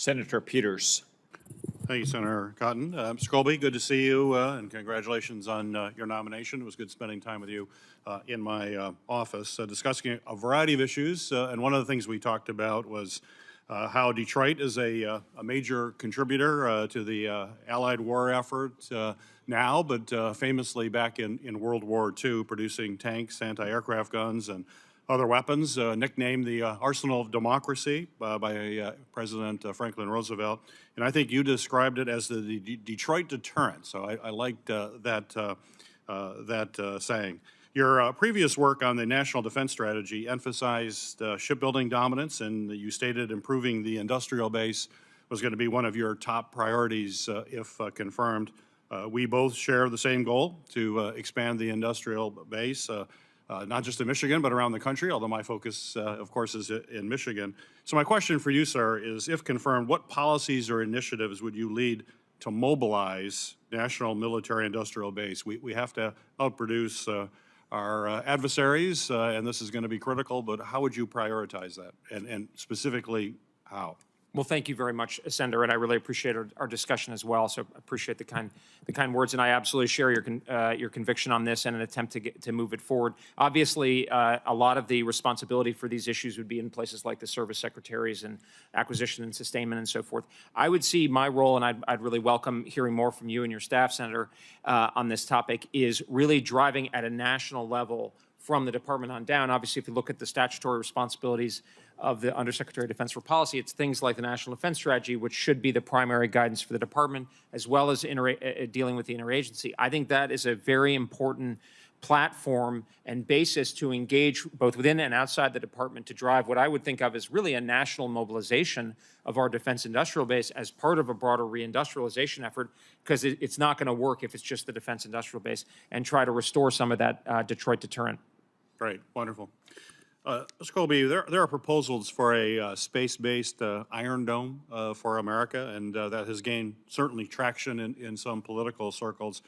Senator Peters. Thank you, Senator Cotton. Mr. Colby, good to see you, and congratulations on your nomination. It was good spending time with you in my office, discussing a variety of issues. And one of the things we talked about was how Detroit is a major contributor to the Allied war effort now, but famously back in World War II, producing tanks, anti-aircraft guns, and other weapons, nicknamed the Arsenal of Democracy by President Franklin Roosevelt. And I think you described it as the Detroit deterrent. So I liked that saying. Your previous work on the National Defense Strategy emphasized shipbuilding dominance, and you stated improving the industrial base was going to be one of your top priorities if confirmed. We both share the same goal to expand the industrial base. Not just in Michigan, but around the country, although my focus, of course, is in Michigan. So my question for you, sir, is if confirmed, what policies or initiatives would you lead to mobilize national military industrial base? We have to outproduce our adversaries, and this is going to be critical, but how would you prioritize that, and specifically how? Well, thank you very much, Senator, and I really appreciate our discussion as well. So appreciate the kind words, and I absolutely share your conviction on this and an attempt to move it forward. Obviously, a lot of the responsibility for these issues would be in places like the service secretaries and acquisition and sustainment and so forth. I would see my role, and I'd really welcome hearing more from you and your staff, Senator, on this topic, is really driving at a national level from the department on down. Obviously, if you look at the statutory responsibilities of the Undersecretary of Defense for Policy, it's things like the National Defense Strategy, which should be the primary guidance for the department, as well as dealing with the interagency. I think that is a very important platform and basis to engage both within and outside the department to drive what I would think of as really a national mobilization of our defense industrial base as part of a broader reindustrialization effort, because it's not going to work if it's just the defense industrial base, and try to restore some of that Detroit deterrent. Great, wonderful. Mr. Colby, there are proposals for a space-based Iron Dome for America, and that has gained certainly traction in some political circles.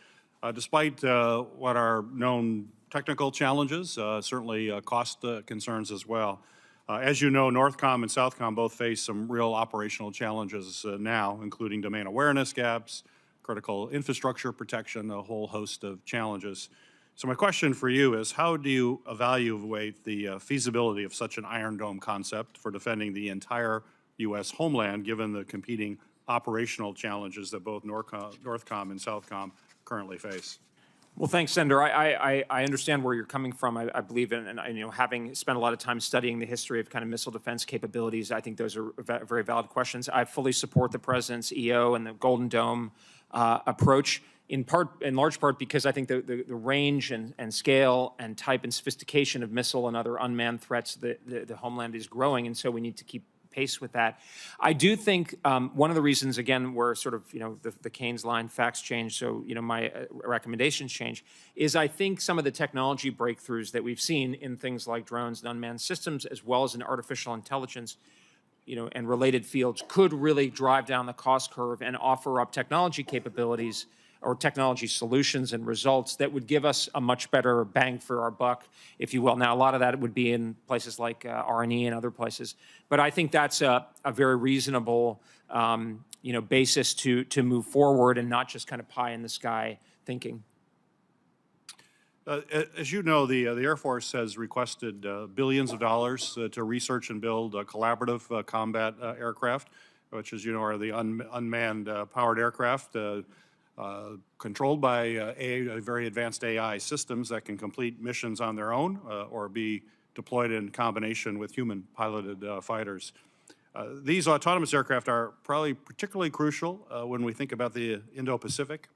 Despite what are known technical challenges, certainly cost concerns as well. As you know, Northcom and Southcom both face some real operational challenges now, including domain awareness gaps, critical infrastructure protection, a whole host of challenges. So my question for you is, how do you evaluate the feasibility of such an Iron Dome concept for defending the entire U.S. homeland, given the competing operational challenges that both Northcom and Southcom currently face? Well, thanks, Senator. I understand where you're coming from. I believe in, and you know, having spent a lot of time studying the history of kind of missile defense capabilities, I think those are very valid questions. I fully support the president's EO and the Golden Dome approach, in large part because I think the range and scale and type and sophistication of missile and other unmanned threats, the homeland is growing, and so we need to keep pace with that. I do think one of the reasons, again, where sort of, you know, the Keynes line, facts change, so, you know, my recommendations change, is I think some of the technology breakthroughs that we've seen in things like drones and unmanned systems, as well as in artificial intelligence, you know, and related fields, could really drive down the cost curve and offer up technology capabilities or technology solutions and results that would give us a much better bang for our buck, if you will. Now, a lot of that would be in places like R&E and other places, but I think that's a very reasonable, you know, basis to move forward and not just kind of pie in the sky thinking. As you know, the Air Force has requested billions of dollars to research and build collaborative combat aircraft, which, as you know, are the unmanned powered aircraft controlled by very advanced AI systems that can complete missions on their own or be deployed in combination with human-piloted fighters. These autonomous aircraft are probably particularly crucial when we think about the Indo-Pacific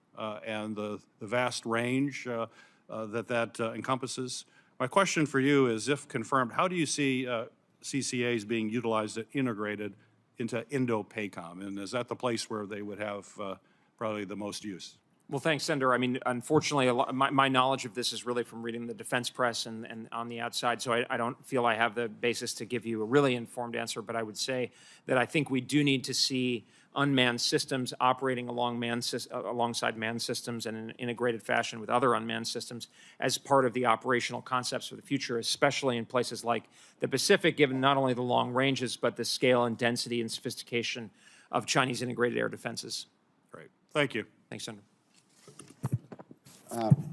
and the vast range that encompasses. My question for you is, if confirmed, how do you see CCAs being utilized and integrated into Indo-PACOM? And is that the place where they would have probably the most use? Well, thanks, Senator. I mean, unfortunately, my knowledge of this is really from reading the defense press and on the outside, so I don't feel I have the basis to give you a really informed answer, but I would say that I think we do need to see unmanned systems operating alongside manned systems in an integrated fashion with other unmanned systems as part of the operational concepts for the future, especially in places like the Pacific, given not only the long ranges, but the scale and density and sophistication of Chinese integrated air defenses. Great. Thank you. Thanks, Senator.